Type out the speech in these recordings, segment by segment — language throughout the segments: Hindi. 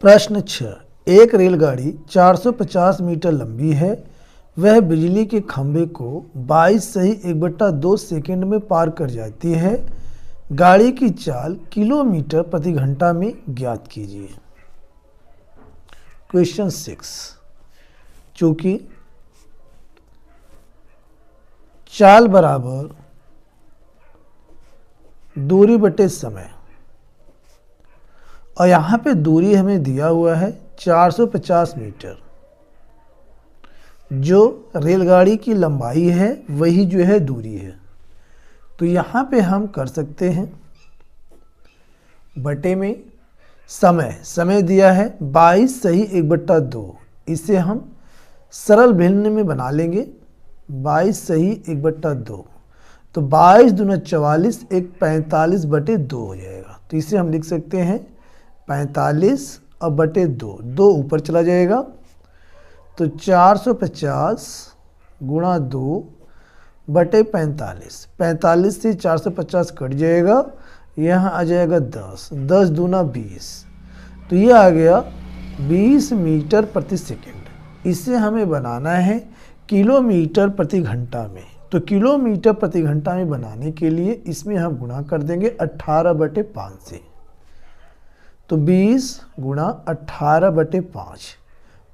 प्रश्न 6। एक रेलगाड़ी 450 मीटर लंबी है। वह बिजली के खंभे को 22 सही 1/2 सेकंड में पार कर जाती है। गाड़ी की चाल किलोमीटर प्रति घंटा में ज्ञात कीजिए। क्वेश्चन 6। चूंकि चाल बराबर दूरी बटे समय, और यहाँ पे दूरी हमें दिया हुआ है 450 मीटर। जो रेलगाड़ी की लंबाई है वही जो है दूरी है। तो यहाँ पे हम कर सकते हैं बटे में समय दिया है 22 सही 1/2। इसे हम सरल भिन्न में बना लेंगे 22 सही 1/2। तो 22 दूना 44, एक 45/2 हो जाएगा। तो इसे हम लिख सकते हैं 45 और बटे 2 ऊपर चला जाएगा। तो 450 गुणा 2 बटे 45, 45 से 450 कट जाएगा, यहाँ आ जाएगा 10 दूना 20। तो ये आ गया 20 मीटर प्रति सेकंड। इसे हमें बनाना है किलोमीटर प्रति घंटा में। तो किलोमीटर प्रति घंटा में बनाने के लिए इसमें हम गुणा कर देंगे 18/5 से। तो 20 गुणा 18/5,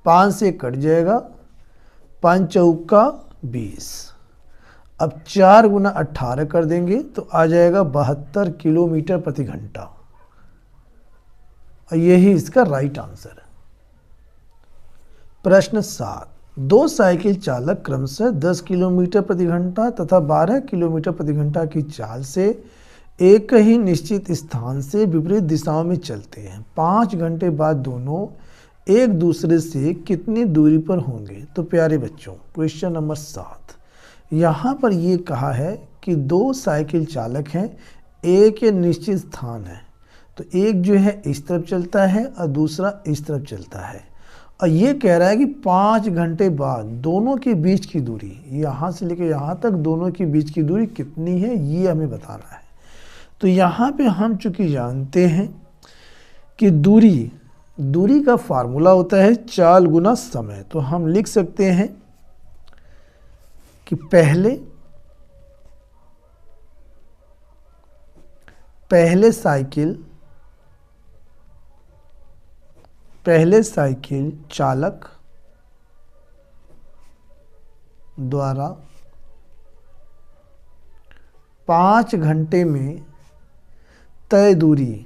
5 से कट जाएगा, 5 चौका 20। अब 4 गुना 18 कर देंगे तो आ जाएगा 72 किलोमीटर प्रति घंटा। और यही इसका राइट आंसर है। प्रश्न 7। दो साइकिल चालक क्रमशः 10 किलोमीटर प्रति घंटा तथा 12 किलोमीटर प्रति घंटा की चाल से एक ही निश्चित स्थान से विपरीत दिशाओं में चलते हैं। 5 घंटे बाद दोनों एक दूसरे से कितनी दूरी पर होंगे? तो प्यारे बच्चों, क्वेश्चन नंबर 7, यहाँ पर ये कहा है कि दो साइकिल चालक हैं, एक निश्चित स्थान है। तो एक जो है इस तरफ चलता है और दूसरा इस तरफ चलता है, और ये कह रहा है कि 5 घंटे बाद दोनों के बीच की दूरी, यहाँ से लेकर यहाँ तक दोनों के बीच की दूरी कितनी है, ये हमें बताना है। तो यहाँ पे हम चूंकि जानते हैं कि दूरी का फार्मूला होता है चाल गुना समय। तो हम लिख सकते हैं कि पहले साइकिल चालक द्वारा 5 घंटे में तय दूरी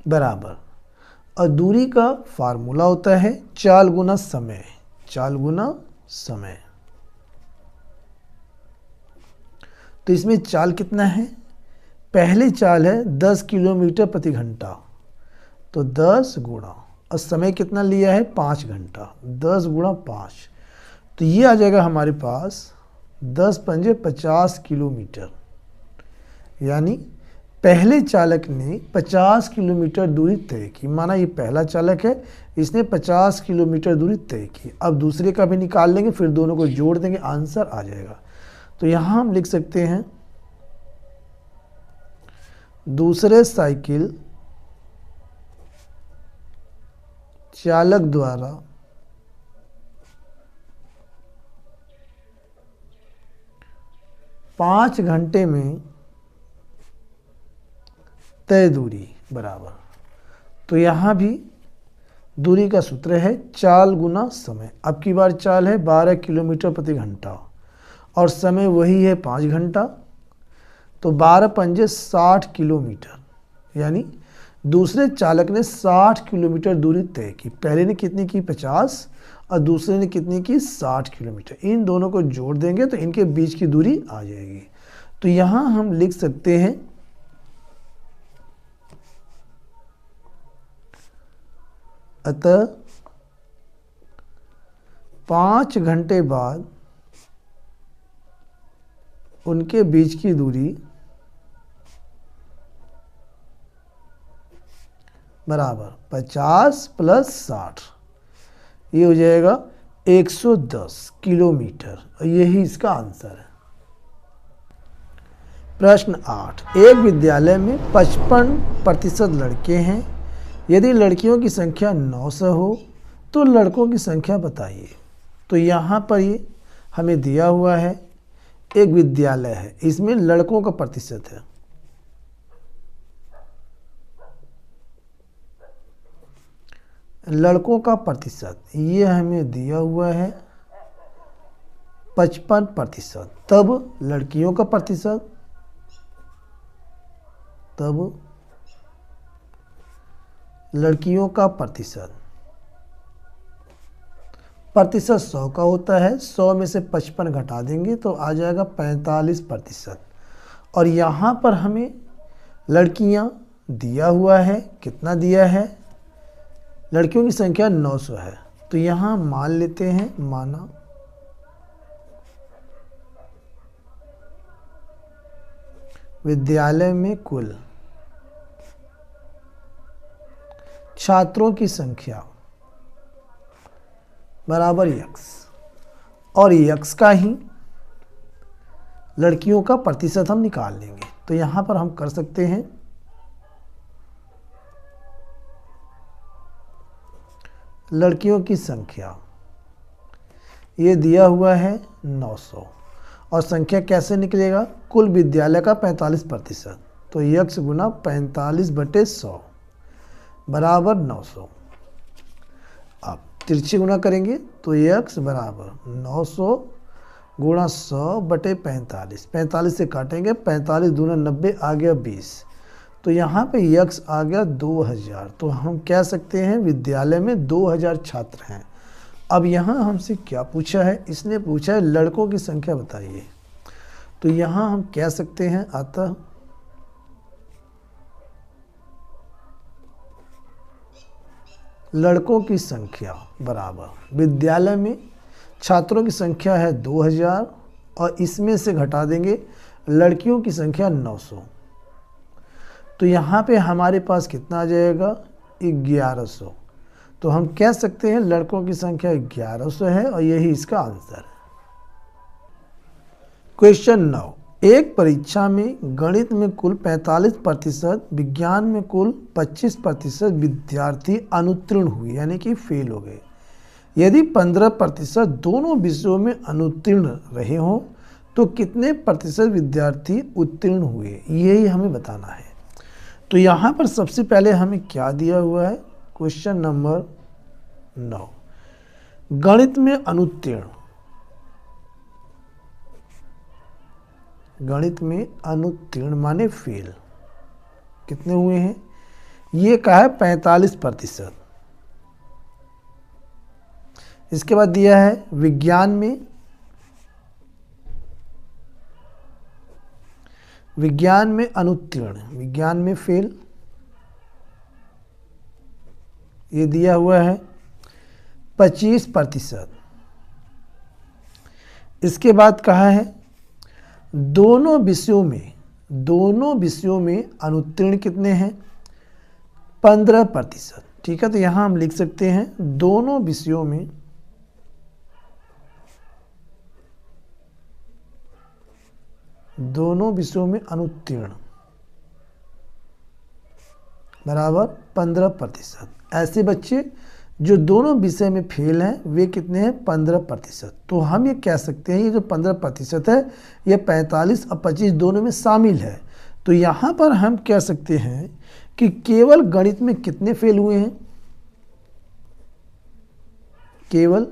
बराबर, और दूरी का फार्मूला होता है चाल गुना समय। तो इसमें चाल कितना है? पहली चाल है 10 किलोमीटर प्रति घंटा, तो 10 गुणा, और समय कितना लिया है 5 घंटा, 10 गुणा 5। तो ये आ जाएगा हमारे पास 10 पंजे 50 किलोमीटर। यानी पहले चालक ने 50 किलोमीटर दूरी तय की। माना ये पहला चालक है, इसने 50 किलोमीटर दूरी तय की। अब दूसरे का भी निकाल लेंगे, फिर दोनों को जोड़ देंगे, आंसर आ जाएगा। तो यहाँ हम लिख सकते हैं दूसरे साइकिल चालक द्वारा 5 घंटे में तय दूरी बराबर। तो यहाँ भी दूरी का सूत्र है चाल गुना समय। अब की बार चाल है 12 किलोमीटर प्रति घंटा और समय वही है 5 घंटा। तो 12 पंजे 60 किलोमीटर, यानी दूसरे चालक ने 60 किलोमीटर दूरी तय की। पहले ने कितनी की 50 और दूसरे ने कितनी की 60 किलोमीटर। इन दोनों को जोड़ देंगे तो इनके बीच की दूरी आ जाएगी। तो यहाँ हम लिख सकते हैं अतः 5 घंटे बाद उनके बीच की दूरी बराबर 50 प्लस 60, ये हो जाएगा 110 किलोमीटर। और यही इसका आंसर है। प्रश्न 8, एक विद्यालय में 55% लड़के हैं। यदि लड़कियों की संख्या 900 हो तो लड़कों की संख्या बताइए। तो यहाँ पर ये हमें दिया हुआ है, एक विद्यालय है, इसमें लड़कों का प्रतिशत है। लड़कों का प्रतिशत ये हमें दिया हुआ है 55%। तब लड़कियों का प्रतिशत, तब लड़कियों का प्रतिशत 100 का होता है। 100 में से 55 घटा देंगे तो आ जाएगा 45%। और यहाँ पर हमें लड़कियाँ दिया हुआ है, कितना दिया है, लड़कियों की संख्या 900 है। तो यहाँ मान लेते हैं, माना विद्यालय में कुल छात्रों की संख्या बराबर x, और x का ही लड़कियों का प्रतिशत हम निकाल लेंगे। तो यहाँ पर हम कर सकते हैं, लड़कियों की संख्या ये दिया हुआ है 900, और संख्या कैसे निकलेगा, कुल विद्यालय का 45%। तो x गुना 45/100 बराबर 900। अब तिरछी गुना करेंगे तो x बराबर 900 गुणा 100/45। 45 से काटेंगे, 45 दूना 90, आ गया 20। तो यहाँ पे x आ गया 2000। तो हम कह सकते हैं विद्यालय में 2000 छात्र हैं। अब यहाँ हमसे क्या पूछा है, इसने पूछा है लड़कों की संख्या बताइए। तो यहाँ हम कह सकते हैं, अतः लड़कों की संख्या बराबर, विद्यालय में छात्रों की संख्या है 2000 और इसमें से घटा देंगे लड़कियों की संख्या 900। तो यहाँ पे हमारे पास कितना आ जाएगा, 1100। तो हम कह सकते हैं लड़कों की संख्या 1100 है और यही इसका आंसर है। क्वेश्चन 9, एक परीक्षा में गणित में कुल 45%, विज्ञान में कुल 25% विद्यार्थी अनुत्तीर्ण हुए, यानी कि फेल हो गए। यदि 15% दोनों विषयों में अनुत्तीर्ण रहे हों तो कितने प्रतिशत विद्यार्थी उत्तीर्ण हुए, यही हमें बताना है। तो यहाँ पर सबसे पहले हमें क्या दिया हुआ है, क्वेश्चन नंबर 9, गणित में अनुत्तीर्ण, गणित में अनुत्तीर्ण माने फेल, कितने हुए हैं, ये कहा है 45%। इसके बाद दिया है विज्ञान में, विज्ञान में अनुत्तीर्ण, विज्ञान में फेल, ये दिया हुआ है 25%। इसके बाद कहा है दोनों विषयों में अनुत्तीर्ण कितने हैं, 15%। ठीक है, तो यहां हम लिख सकते हैं दोनों विषयों में अनुत्तीर्ण बराबर 15%। ऐसे बच्चे जो दोनों विषय में फेल हैं वे कितने हैं, 15%। तो हम ये कह सकते हैं ये जो 15% है ये 45 और 25 दोनों में शामिल है। तो यहाँ पर हम कह सकते हैं कि केवल गणित में कितने फेल हुए हैं, केवल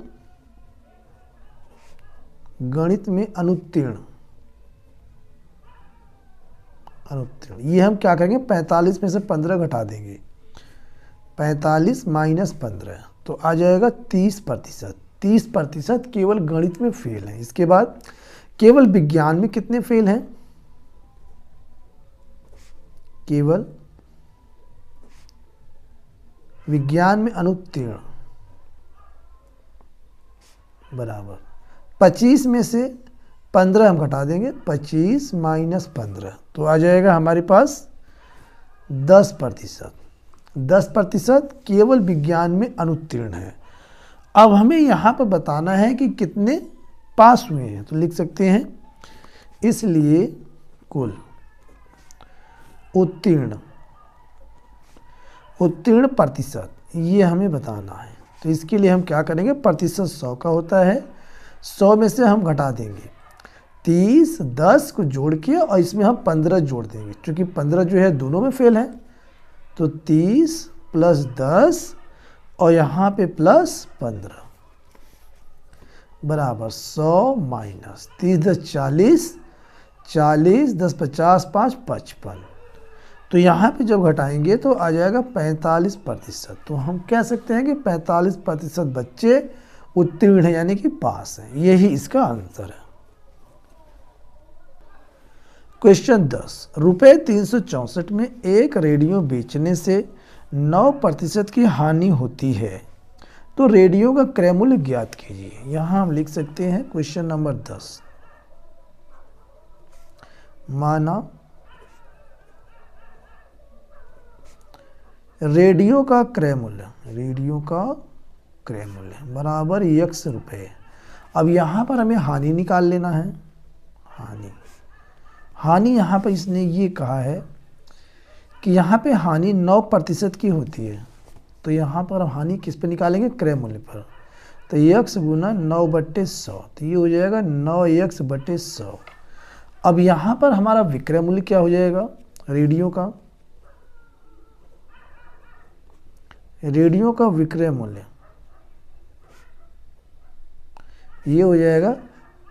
गणित में अनुत्तीर्ण, ये हम क्या करेंगे, 45 में से 15 घटा देंगे, 45 माइनस 15 तो आ जाएगा 30%। 30% केवल गणित में फेल है। इसके बाद केवल विज्ञान में कितने फेल हैं, केवल विज्ञान में अनुत्तीर्ण बराबर 25 में से 15 हम घटा देंगे, 25 माइनस 15 तो आ जाएगा हमारे पास 10%। 10% केवल विज्ञान में अनुत्तीर्ण है। अब हमें यहाँ पर बताना है कि कितने पास हुए हैं। तो लिख सकते हैं इसलिए कुल उत्तीर्ण उत्तीर्ण प्रतिशत, ये हमें बताना है। तो इसके लिए हम क्या करेंगे, प्रतिशत 100 का होता है, 100 में से हम घटा देंगे 30, 10 को जोड़ के और इसमें हम 15 जोड़ देंगे, क्योंकि 15 जो है दोनों में फेल है। तो 30 + 10 और यहाँ पे +15 बराबर 100 माइनस 30 × 40, 40 × 10 = 50, 5 = 55। तो यहाँ पे जब घटाएंगे तो आ जाएगा 45%। तो हम कह सकते हैं कि 45% बच्चे उत्तीर्ण हैं, यानी कि पास हैं। यही इसका आंसर है। क्वेश्चन 10, रुपये 364 में एक रेडियो बेचने से 9% की हानि होती है, तो रेडियो का क्रय मूल्य ज्ञात कीजिए। यहाँ हम लिख सकते हैं क्वेश्चन नंबर 10, माना रेडियो का क्रय मूल्य बराबर x रुपये। अब यहाँ पर हमें हानि निकाल लेना है। हानि यहाँ पर इसने ये कहा है कि यहाँ पे हानि 9% की होती है, तो यहाँ पर हम हानि किस पे निकालेंगे, क्रय मूल्य पर। तो x गुना 9/100, तो ये हो जाएगा 9x/100। अब यहाँ पर हमारा विक्रय मूल्य क्या हो जाएगा, रेडियो का विक्रय मूल्य ये हो जाएगा,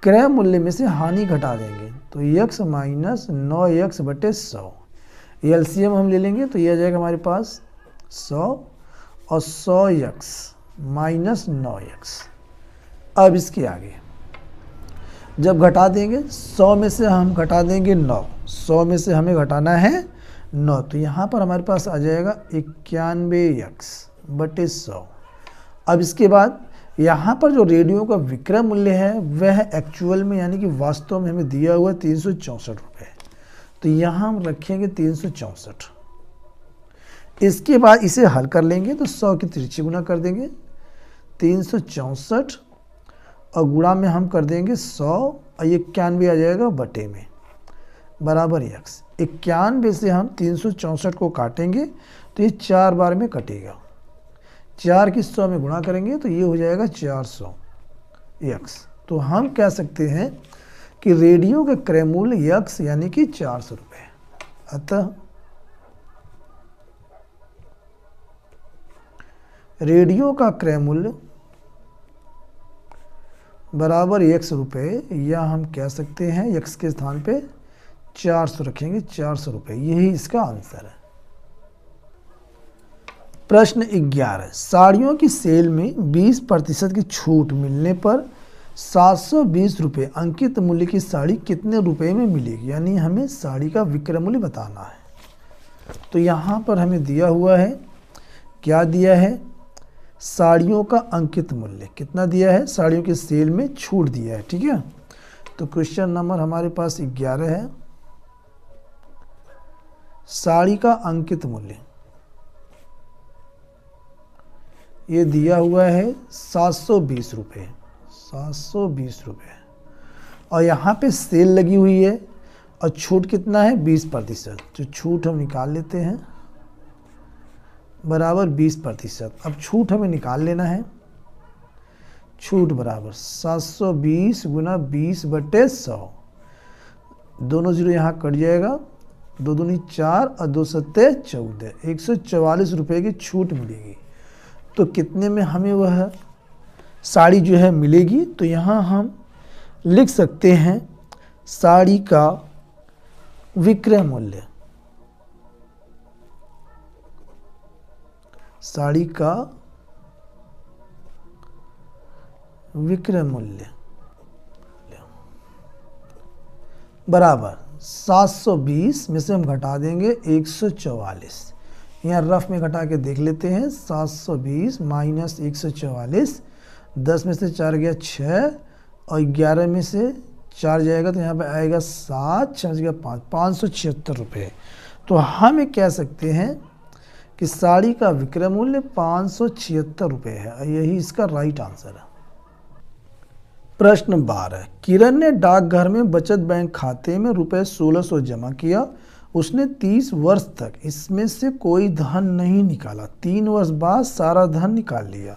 क्रय मूल्य में से हानि घटा देंगे, तो x - 9x/100। एलसीएम हम ले लेंगे तो ये आ जाएगा हमारे पास 100 और 100x - 9x। अब इसके आगे जब घटा देंगे, 100 में से हम घटा देंगे 9, 100 में से हमें घटाना है 9, तो यहाँ पर हमारे पास आ जाएगा 91x/100। अब इसके बाद यहाँ पर जो रेडियो का विक्रय मूल्य है वह एक्चुअल में, यानी कि वास्तव में हमें दिया हुआ 364 रुपये, तो यहाँ हम रखेंगे 364। इसके बाद इसे हल कर लेंगे तो 100 की तिरछी गुना कर देंगे, 364 और गुणा में हम कर देंगे 100 और 91 आ जाएगा बटे में बराबर x। 91 से हम 364 को काटेंगे तो ये 4 बार में कटेगा, 4 की 100 में गुणा करेंगे तो ये हो जाएगा 400x। तो हम कह सकते हैं कि रेडियो का क्रय मूल्य x यानी कि 400 रुपये। अतः रेडियो का क्रय मूल्य बराबर x रुपये, या हम कह सकते हैं x के स्थान पे 400 रखेंगे, 400 रुपये। यही इसका आंसर है। प्रश्न 11, साड़ियों की सेल में 20% की छूट मिलने पर 720 रुपये अंकित मूल्य की साड़ी कितने रुपए में मिलेगी, यानी हमें साड़ी का विक्रय मूल्य बताना है। तो यहाँ पर हमें दिया हुआ है, क्या दिया है, साड़ियों का अंकित मूल्य कितना दिया है, साड़ियों की सेल में छूट दिया है। ठीक है, तो क्वेश्चन नंबर हमारे पास 11 है, साड़ी का अंकित मूल्य ये दिया हुआ है 720 रुपये, 720 रुपये, और यहाँ पे सेल लगी हुई है और छूट कितना है 20%, तो छूट हम निकाल लेते हैं बराबर 20%। अब छूट हमें निकाल लेना है, छूट बराबर 720 गुना 20/100, दोनों जीरो यहाँ कट जाएगा, 2 दूनी 4 और 2 सत्ते 14, 144 रुपये की छूट मिलेगी। तो कितने में हमें वह साड़ी जो है मिलेगी, तो यहाँ हम लिख सकते हैं साड़ी का विक्रय मूल्य, साड़ी का विक्रय मूल्य बराबर 720 में से हम घटा देंगे 144, यहाँ रफ में घटा के देख लेते हैं, 720 माइनस 144, 10 में से 4 गया 6 और 11 में से 4 जाएगा तो यहाँ पे आएगा 7, 6 गया 5, 576 रुपये। तो हम ये कह सकते हैं कि साड़ी का विक्रय मूल्य 576 रुपये है, और यही इसका राइट आंसर है। प्रश्न 12, किरण ने डाकघर में बचत बैंक खाते में रुपये 1600 जमा किया, उसने 30 वर्ष तक इसमें से कोई धन नहीं निकाला, 3 वर्ष बाद सारा धन निकाल लिया।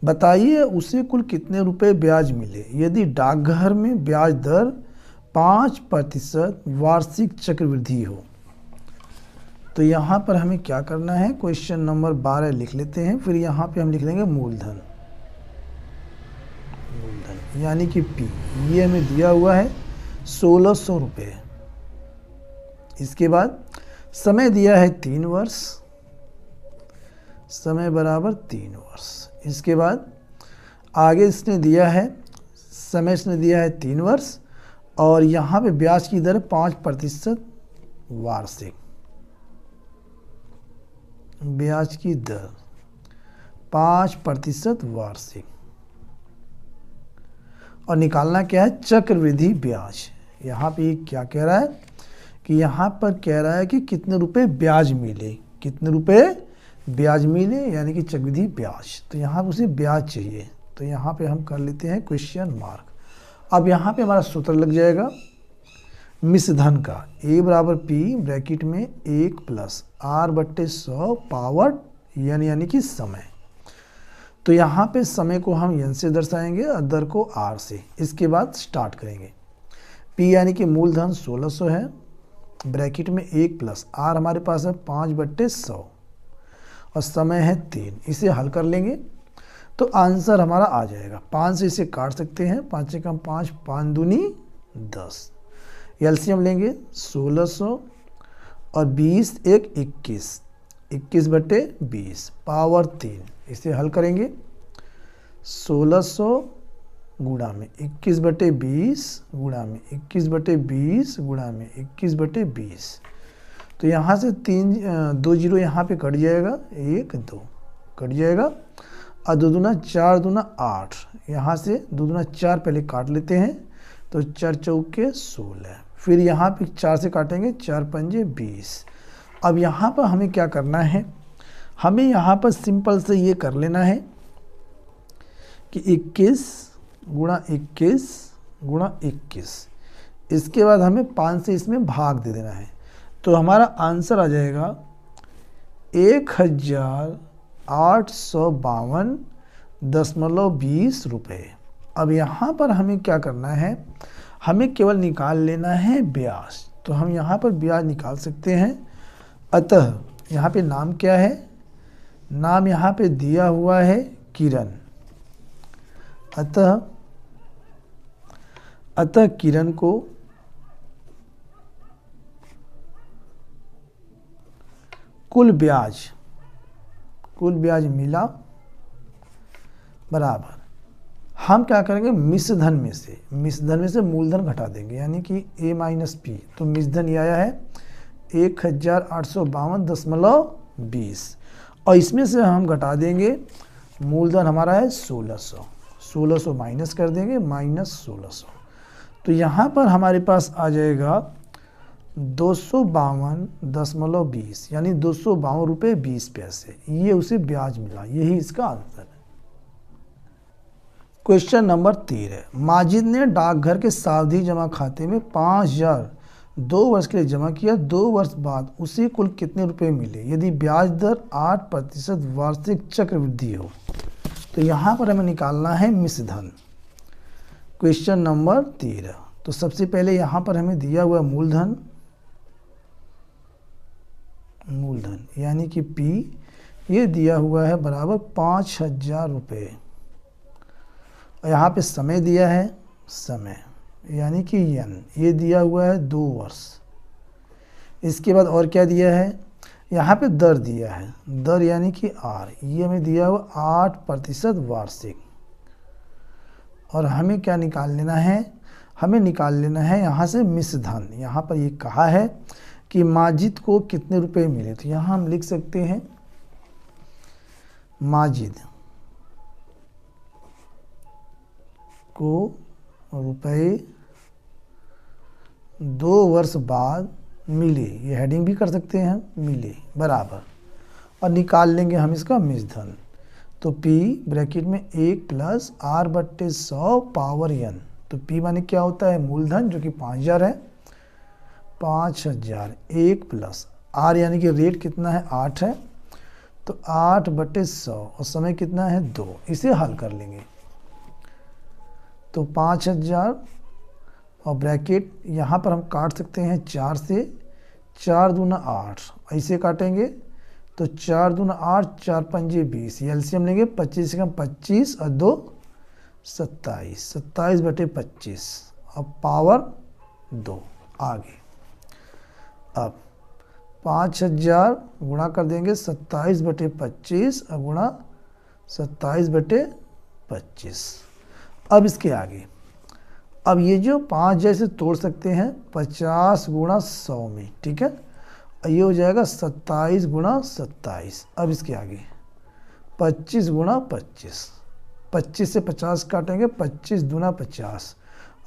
बताइए उसे कुल कितने रुपए ब्याज मिले यदि डाकघर में ब्याज दर 5% वार्षिक चक्रवृद्धि हो। तो यहाँ पर हमें क्या करना है, क्वेश्चन नंबर 12 लिख लेते हैं, फिर यहाँ पे हम लिख लेंगे मूलधन, मूलधन यानी कि P। ये हमें दिया हुआ है 1600 रुपये। इसके बाद समय दिया है 3 वर्ष, समय बराबर 3 वर्ष। इसके बाद आगे इसने दिया है, समय इसने दिया है 3 वर्ष, और यहाँ पे ब्याज की दर 5% वार्षिक, ब्याज की दर 5% वार्षिक। और निकालना क्या है, चक्रवृद्धि ब्याज। यहाँ पे क्या कह रहा है कि यहाँ पर कह रहा है कि कितने रुपए ब्याज मिले, कितने रुपए ब्याज मिले यानी कि चक्रवृद्धि ब्याज। तो यहाँ उसे ब्याज चाहिए, तो यहाँ पे हम कर लेते हैं क्वेश्चन मार्क। अब यहाँ पे हमारा सूत्र लग जाएगा मिश्र धन का, A बराबर P ब्रैकेट में 1 प्लस R/100 पावर n यानी कि समय। तो यहाँ पे समय को हम n से दर्शाएंगे और दर को R से। इसके बाद स्टार्ट करेंगे। P यानी कि मूलधन 1600 है, ब्रैकेट में 1 प्लस R हमारे पास है 5/100 और समय है 3। इसे हल कर लेंगे तो आंसर हमारा आ जाएगा। 5 से इसे काट सकते हैं, 5 से कम 5, 5 दूनी 10। एलसीएम लेंगे 1600 और 20 1 21, 21/20 पावर 3। इसे हल करेंगे 1600 गुणा में 21/20 गुणा में 21/20 गुणा में 21/20। तो यहाँ से 2 जीरो यहाँ पे कट जाएगा, 1 2 कट जाएगा, और 2 दूना 4 दूना 8, यहाँ से 2 दूना 4 पहले काट लेते हैं, तो 4 चौके 16। फिर यहाँ पे 4 से काटेंगे, 4 पंजे 20। अब यहाँ पर हमें क्या करना है, हमें यहाँ पर सिंपल से ये कर लेना है कि 21 गुणा 21 गुणा 21। इसके बाद हमें 5 से इसमें भाग दे देना है, तो हमारा आंसर आ जाएगा 1852.20 रुपये। अब यहाँ पर हमें क्या करना है, हमें केवल निकाल लेना है ब्याज। तो हम यहाँ पर ब्याज निकाल सकते हैं। अतः यहाँ पे नाम क्या है, नाम यहाँ पे दिया हुआ है किरण। अतः किरण को कुल ब्याज मिला बराबर, हम क्या करेंगे मिश्र धन में से मूलधन घटा देंगे यानी कि A माइनस P। तो मिश्र धन ये आया है 1852.20 और इसमें से हम घटा देंगे मूलधन हमारा है 1600 माइनस कर देंगे -1600। तो यहाँ पर हमारे पास आ जाएगा 252.20 यानी 252 रुपये 20 पैसे, ये उसे ब्याज मिला। यही इसका आंसर है। क्वेश्चन नंबर 13, माजिद ने डाकघर के सावधि जमा खाते में 5000 2 वर्ष के लिए जमा किया। 2 वर्ष बाद उसे कुल कितने रुपए मिले यदि ब्याज दर 8% वार्षिक चक्रवृद्धि हो। तो यहाँ पर हमें निकालना है मिश्र धन। क्वेश्चन नंबर 13, तो सबसे पहले यहाँ पर हमें दिया हुआ मूलधन यानी कि P, ये दिया हुआ है बराबर 5000 रुपये। और यहाँ पे समय दिया है, समय यानी कि n, ये दिया हुआ है 2 वर्ष। इसके बाद और क्या दिया है, यहाँ पे दर दिया है, दर यानी कि R, ये हमें दिया हुआ 8% वार्षिक। और हमें क्या निकाल लेना है, हमें निकाल लेना है यहाँ से मिश्र धन। यहाँ पर ये कहा है कि माजिद को कितने रुपए मिले, तो यहाँ हम लिख सकते हैं माजिद को रुपए 2 वर्ष बाद मिले, ये हेडिंग भी कर सकते हैं, मिले बराबर, और निकाल लेंगे हम इसका मिश्र धन। तो P ब्रैकेट में 1 प्लस R/100 पावर n। तो P माने क्या होता है, मूलधन जो कि 5000 है, 5,000 1 प्लस आर यानी कि रेट कितना है 8 है, तो 8/100 और समय कितना है 2। इसे हल कर लेंगे तो 5,000 और ब्रैकेट यहाँ पर हम काट सकते हैं 4 से, 4 दूना 8 ऐसे काटेंगे तो 4 दूना 8 4 पंजे 20, एलसीएम लेंगे 25 से कम 25 और 2 27, 27/25 अब पावर 2 आगे। अब 5,000 गुणा कर देंगे 27/25 और गुणा 27/25। अब इसके आगे, अब ये जो 5 जैसे तोड़ सकते हैं 50 गुणा 100 में, ठीक है, ये हो जाएगा 27 गुणा 27। अब इसके आगे 25 गुणा 25, 25 से 50 काटेंगे 25 दूना 50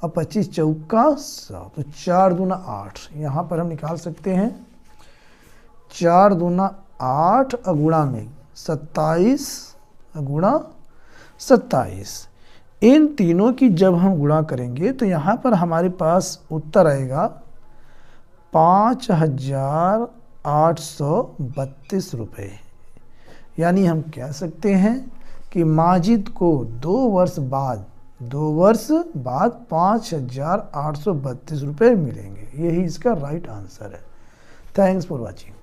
और 25 चौका 100, तो 4 दूना 8 यहाँ पर हम निकाल सकते हैं 4 दूना 8 गुणा में 27 गुणा 27। इन तीनों की जब हम गुणा करेंगे तो यहाँ पर हमारे पास उत्तर आएगा 5,832 रुपये। यानी हम कह सकते हैं कि माजिद को 2 वर्ष बाद 5,832 रुपये मिलेंगे। यही इसका राइट आंसर है। Thanks for watching.